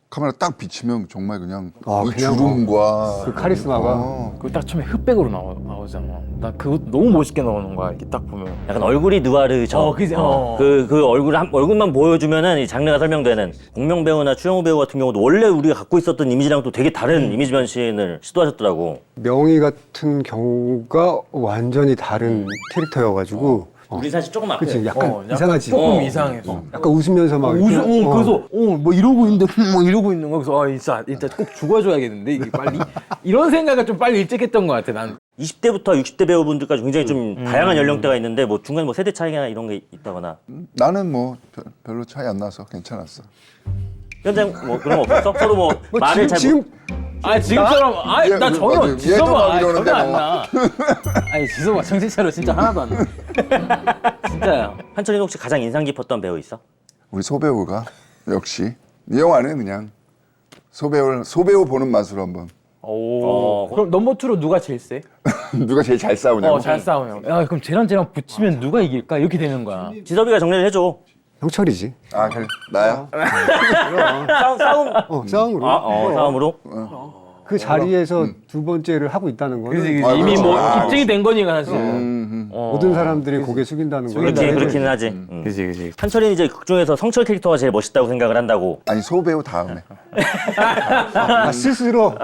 카메라 딱 비치면 정말 그냥 그 그냥 주름과 그 카리스마가 그거 딱 처음에 흑백으로 나오잖아. 나 그거 너무 멋있게 나오는 거야. 이렇게 딱 보면. 약간 얼굴이 느와르죠. 그지. 그 얼굴만 보여주면은 이 장르가 설명되는. 공명 배우나 추영우 배우 같은 경우도 원래 우리가 갖고 있었던 이미지랑 또 되게 다른 이미지 변신을 시도하셨더라고. 명희 같은 경우가 완전히 다른 캐릭터여가지고 우리 사실 조금 앞에. 그치 약간 이상하지. 조금 이상해서. 약간 웃으면서 막 이렇게, 그래서 뭐 이러고 있는데 뭐 이러고 있는 거야. 그래서 진짜 꼭 죽어줘야겠는데 이게 빨리 이런 생각을 좀 빨리 일찍 했던 것 같아. 난 20대부터 60대 배우분들까지 굉장히 좀 다양한 연령대가 있는데 뭐 중간에 뭐 세대 차이나 이런 게 있다거나. 나는 뭐 별로 차이 안 나서 괜찮았어. 현장 뭐 그런 거 없었어? 서로 뭐 말을 지금 지금처럼 얘, 나 전혀 맞아. 얘도 지소봐 막 이러는데 전혀 안 뭐. 나. 지소봐 정신차려 진짜 하나도 안 나. 진짜야. 한철이는 혹시 가장 인상 깊었던 배우 있어? 우리 소배우가 역시 이 영화는 그냥 소배우 보는 맛으로 한번 그럼 넘버 2로 누가 제일 세? 누가 제일 잘 싸우냐고. 잘 싸우면. 그럼 쟤랑 붙이면 누가 이길까? 이렇게 되는 거야. 지섭이가 정리를 해줘. 형철이지. 그래 나야. 싸움. 싸움으로. 싸움으로. 그 자리에서 두 번째를 하고 있다는 거는 그지. 아, 이미 그렇죠. 뭐 입증이 된 거니까 사실. 모든 사람들이 고개 숙인다는 거는 그렇기는 하지. 그지. 한철이는 이제 극 중에서 성철 캐릭터가 제일 멋있다고 생각을 한다고. 아니 소배우 다음에. 스스로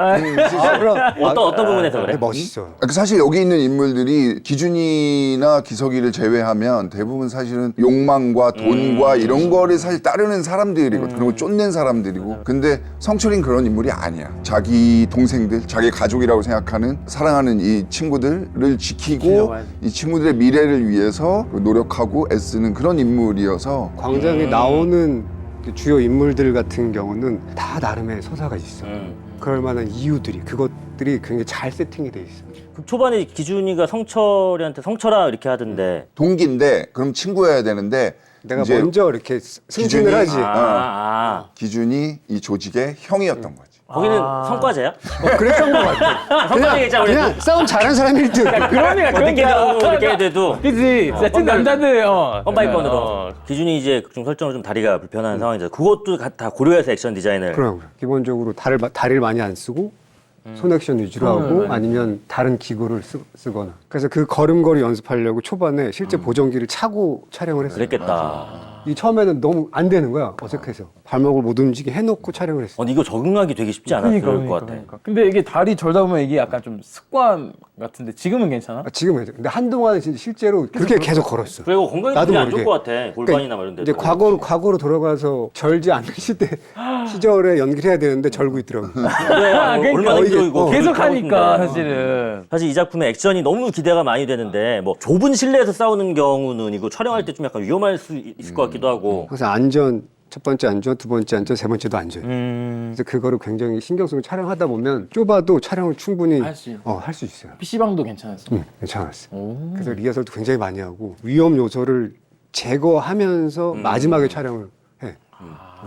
어떤 부분에서 그래? 멋있어. 사실 여기 있는 인물들이 기준이나 기석이를 제외하면 대부분 사실은 욕망과 돈과 이런 거를 사실 따르는 사람들이거든. 그리고 쫓는 사람들이고. 근데 성철이는 그런 인물이 아니야. 자기 동생들, 자기 가족이라고 생각하는 사랑하는 이 친구들을 지키고 이 친구들의 미래를 위해서 노력하고 애쓰는 그런 인물이어서 광장에 나오는 그 주요 인물들 같은 경우는 다 나름의 서사가 있어. 그럴 만한 이유들이 그것들이 굉장히 잘 세팅이 돼 있어. 극 초반에 기준이가 성철이한테 성철아 이렇게 하던데. 동기인데 그럼 친구여야 되는데 내가 이제 먼저 이렇게 승진을 기준이- 하지. 기준이 이 조직의 형이었던 거지. 거기는 성과제야? 그랬던 것 같아. 성과제겠죠 우리. 그냥 싸움 잘하는 사람이 1등. 그러니까 늦게 들어오고 늦게 돼도. 그지. 진짜 남자들 뻔바이뻔으로. 기준이 이제 극중 설정으로 좀 다리가 불편한 상황이죠. 그것도 다 고려해서 액션 디자인을. 그럼 기본적으로 다리를 많이 안 쓰고 손 액션 위주로 하고 아니면 다른 기구를 쓰거나. 그래서 그 걸음걸이 연습하려고 초반에 실제 보정기를 차고 촬영을 했어요. 그랬겠다. 이 처음에는 너무 안 되는 거야. 어색해서. 발목을 못 움직이게 해놓고 촬영을 했어. 이거 적응하기 되게 쉽지 않았을 것 같아. 근데 이게 다리 절다 보면 이게 약간 좀 습관 같은데 지금은 괜찮아? 지금은 근데 한동안은 진짜 실제로 그렇게 계속 걸었어. 그리고 건강에 나도 되게 안 모르게. 좋을 것 같아. 골반이나 뭐 이런 데. 이제 과거로 돌아가서 절지 않는 시절에 연기를 해야 되는데 절고 있더라고. 그래, 그러니까 얼마나 힘들어 이거. 계속 그렇게 하고 하니까 싶은데. 사실은. 사실 이 작품의 액션이 너무 기대가 많이 되는데 뭐 좁은 실내에서 싸우는 경우는 이거 촬영할 때 좀 약간 위험할 수 있을 것 같기도 하고. 그래서 안전 첫 번째 안전, 두 번째 안전, 세 번째도 안전. 그래서 그거를 굉장히 신경 쓰고 촬영하다 보면 좁아도 촬영을 충분히 할 수 할 수 있어요. PC방도 괜찮았어. 괜찮았어. 그래서 리허설도 굉장히 많이 하고 위험 요소를 제거하면서 마지막에 촬영을 해.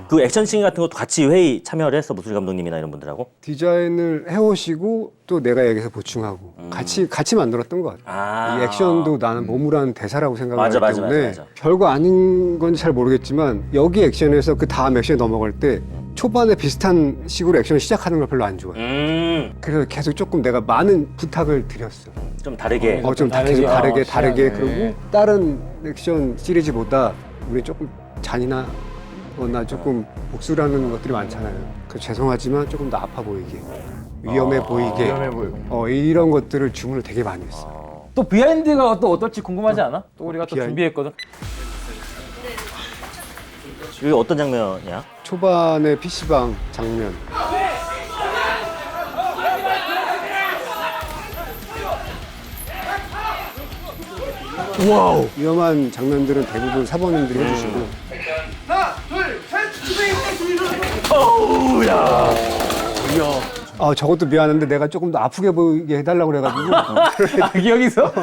그 액션씬 같은 것도 같이 회의 참여를 했어, 무술 감독님이나 이런 분들하고. 디자인을 해오시고 또 내가 여기서 보충하고 같이 만들었던 것 같아. 이 액션도 나는 몸으로 하는 대사라고 생각하기 맞아, 때문에 맞아. 별거 아닌 건지 잘 모르겠지만 여기 액션에서 그 다음 액션에 넘어갈 때 초반에 비슷한 식으로 액션을 시작하는 걸 별로 안 좋아해. 그래서 계속 조금 내가 많은 부탁을 드렸어. 좀 다르게. 좀 다르게, 다르게 시작을. 그리고 다른 액션 시리즈보다 우리 조금 잔인하거나 조금 복수라는 것들이 많잖아요. 그래서 죄송하지만 조금 더 아파 보이게, 위험해 보이게, 위험해 보이고. 이런 것들을 주문을 되게 많이 했어. 또 비하인드가 또 어떨지 궁금하지 않아? 또 우리가 또 비하인드? 준비했거든. 이게 어떤 장면이야? 초반에 PC방 장면. 와우. 위험한 장면들은 대부분 사범님들이 해주시고. 저것도 미안한데 내가 조금 더 아프게 보이게 해달라고 그래가지고. 여기서?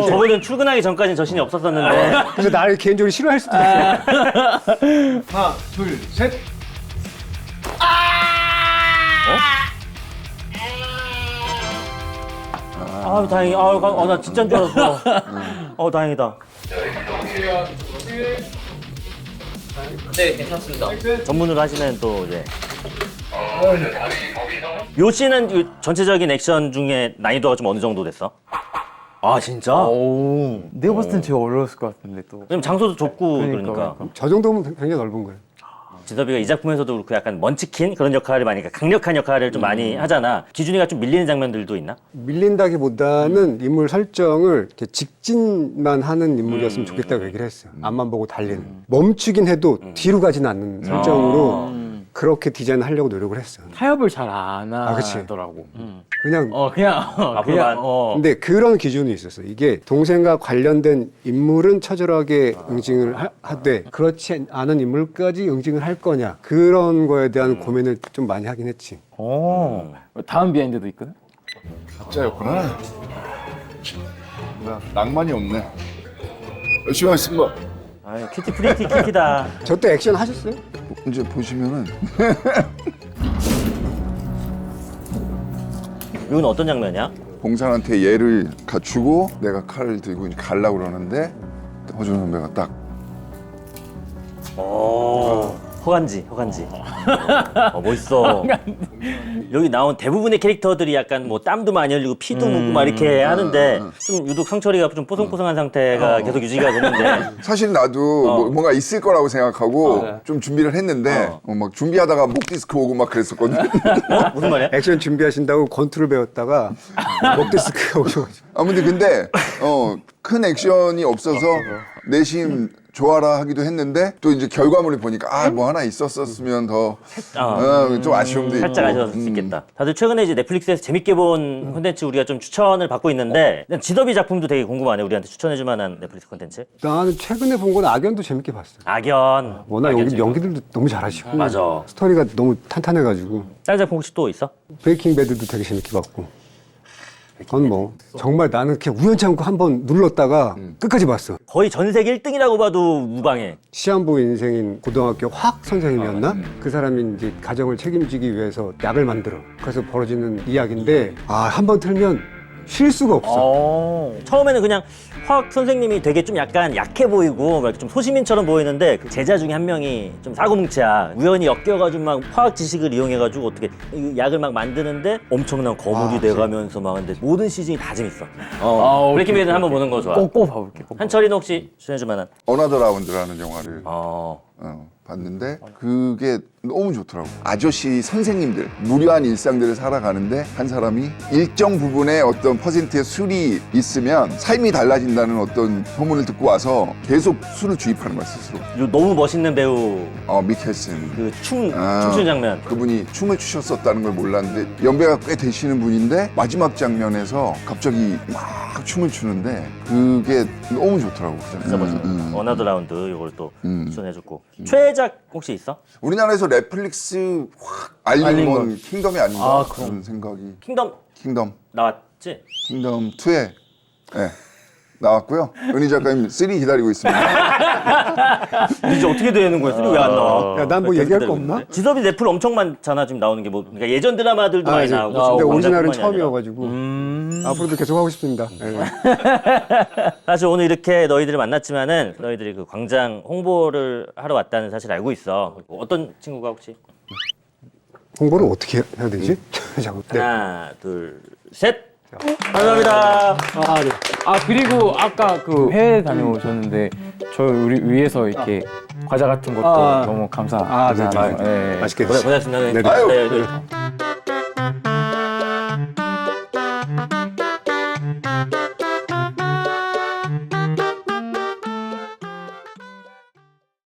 저번엔 출근하기 전까지는 저신이 없었었는데. 그래서 나를 개인적으로 싫어할 수도 있어. 하나, 둘, 셋. 다행히. 나 진짜인 줄 알았어. 다행이다. 네, 괜찮습니다. 전문으로 하시는 또 이제. 요 씬은 이 전체적인 액션 중에 난이도가 좀 어느 정도 됐어? 진짜? 오. 내가 봤을 땐 제일 어려웠을 것 같은데 또. 왜냐면 장소도 좁고 그러니까. 저 정도면 굉장히 넓은 거예요. 진섭이가 이 작품에서도 그렇고 약간 먼치킨 그런 역할을 많이, 그러니까 강력한 역할을 좀 많이 하잖아. 기준이가 좀 밀리는 장면들도 있나? 밀린다기보다는 인물 설정을 이렇게 직진만 하는 인물이었으면 좋겠다고 얘기를 했어요. 앞만 보고 달리는. 멈추긴 해도 뒤로 가진 않는 설정으로 그렇게 디자인을 하려고 노력을 했어요. 타협을 잘 안 그치. 하더라고. 그냥 앞으로만. 근데 그런 기준이 있었어. 이게 동생과 관련된 인물은 처절하게 응징을 하되 그렇지 않은 인물까지 응징을 할 거냐 그런 거에 대한 고민을 좀 많이 하긴 했지. 다음 비하인드도 있거든. 가짜였구나. 나 낭만이 없네. 열심히 하겠습니다. 큐티 프리티 키키다. 저 때 액션 하셨어요? 이제 보시면은 이건 어떤 장면이야? 봉산한테 얘를 갖추고 내가 칼을 들고 이제 가려고 그러는데 허준 선배가 딱 허간지. 멋있어. 여기 나온 대부분의 캐릭터들이 약간 뭐 땀도 많이 흘리고 피도 묻고 막 이렇게 하는데 좀 유독 상철이가 좀 뽀송뽀송한 상태가 계속 유지가 되는데. 사실 나도 뭔가 있을 거라고 생각하고 좀 준비를 했는데 막 준비하다가 목 디스크 오고 막 그랬었거든. 무슨 말이야? 액션 준비하신다고 권투를 배웠다가 목 디스크가 오셔가지고. 아무튼 근데 큰 액션이 없어서 내심 좋아라 하기도 했는데 또 이제 결과물을 보니까 뭐 하나 있었으면 더 좀 아쉬움도 있고. 살짝 아쉬웠을 수 있겠다. 다들 최근에 이제 넷플릭스에서 재밌게 본 콘텐츠 우리가 좀 추천을 받고 있는데 지더비 작품도 되게 궁금하네. 우리한테 추천해줄 만한 넷플릭스 콘텐츠. 나는 최근에 본 건 악연도 재밌게 봤어. 악연. 워낙 악연 재밌어. 연기들도 너무 잘하시고. 맞아. 스토리가 너무 탄탄해가지고. 다른 작품 혹시 또 있어? 브레이킹 배드도 되게 재밌게 봤고. 그건 뭐 정말 나는 그냥 우연치 않고 한번 눌렀다가 끝까지 봤어. 거의 전 세계 1등이라고 봐도 무방해. 시한부 인생인 고등학교 화학 선생님이었나? 그 사람이 이제 가정을 책임지기 위해서 약을 만들어. 그래서 벌어지는 이야기인데 한 번 틀면 쉴 수가 없어. 처음에는 그냥 화학 선생님이 되게 좀 약간 약해 보이고 막 좀 소시민처럼 보이는데 그 제자 중에 한 명이 좀 사고뭉치야. 우연히 엮여가지고 막 화학 지식을 이용해가지고 어떻게 이 약을 막 만드는데 엄청난 거물이 돼가면서 막 근데 모든 시즌이 다 재밌어. 브레이킹 배드는 한번 보는 거 좋아. 꼭 봐볼게. 한철이는 혹시 추천해줄 만한? 어나더 라운드라는 영화를 봤는데 그게 너무 좋더라고. 아저씨 선생님들 무료한 일상들을 살아가는데 한 사람이 일정 부분의 어떤 퍼센트의 술이 있으면 삶이 달라진다는 어떤 소문을 듣고 와서 계속 술을 주입하는 거야 스스로. 너무 멋있는 배우 미켈슨. 그 춤추는 장면. 그분이 춤을 추셨었다는 걸 몰랐는데 연배가 꽤 되시는 분인데 마지막 장면에서 갑자기 막 춤을 추는데 그게 너무 좋더라고. 진짜 멋있어. 어나더 라운드 이걸 또 추천해줬고. 최애작 혹시 있어? 우리나라에서 넷플릭스 확 알린 건 킹덤이 아닌가 그런 생각이. 킹덤 나왔지? 킹덤 2에 나왔고요. 은희 작가님 3 기다리고 있습니다. 이제 어떻게 되는 거야? 왜 안 나와? 야, 난 뭐 얘기할 거 없나? 지섭이 넷플 엄청 많잖아 지금 나오는 게 뭐. 그러니까 예전 드라마들도 많이 이제 나오고. 근데 지금 오리지널은 왕자뿐만이 아니라. 처음이어가지고 앞으로도 계속 하고 싶습니다. 네. 사실 오늘 이렇게 너희들을 만났지만은 너희들이 그 광장 홍보를 하러 왔다는 사실 알고 있어. 어떤 친구가 혹시? 홍보를 어떻게 해야 되지? 잠깐. 네. 하나, 둘, 셋. 감사합니다. 네. 그리고 아까 그 해외 다녀오셨는데 저 우리 위해서 이렇게 과자 같은 것도 너무 네. 감사하잖아요. 맛있게 드세요. 고생하셨습니다. 네, 네. 아유. 네.